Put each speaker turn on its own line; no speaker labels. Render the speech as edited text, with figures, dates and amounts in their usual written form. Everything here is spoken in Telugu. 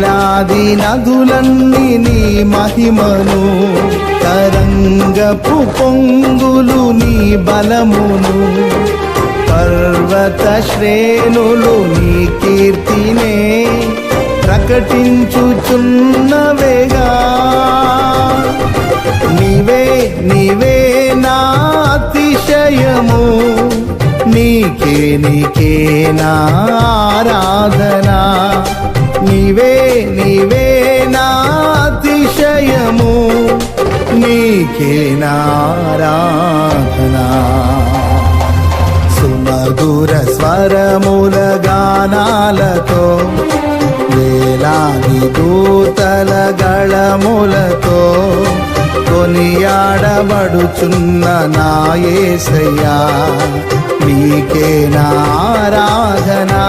వేలాది నదులన్నీ నీ మహిమను, తరంగపు పొంగులు నీ బలమును, పర్వత శ్రేణులు నీ కీర్తినే ప్రకటించుచున్నవేగా. నీవే నీవే నా అతిశయము, నీకే నీకే నా ఆరాధనా. నీవే నీవే నా అతిశయము, నీకే నా ఆరాధనా. సుమధుర స్వరముల గానాలతో, వేలాది దూతల గళములతో కొనియాడబడుచున్న నా యేసయ్యా, నీకే నా ఆరాధనా.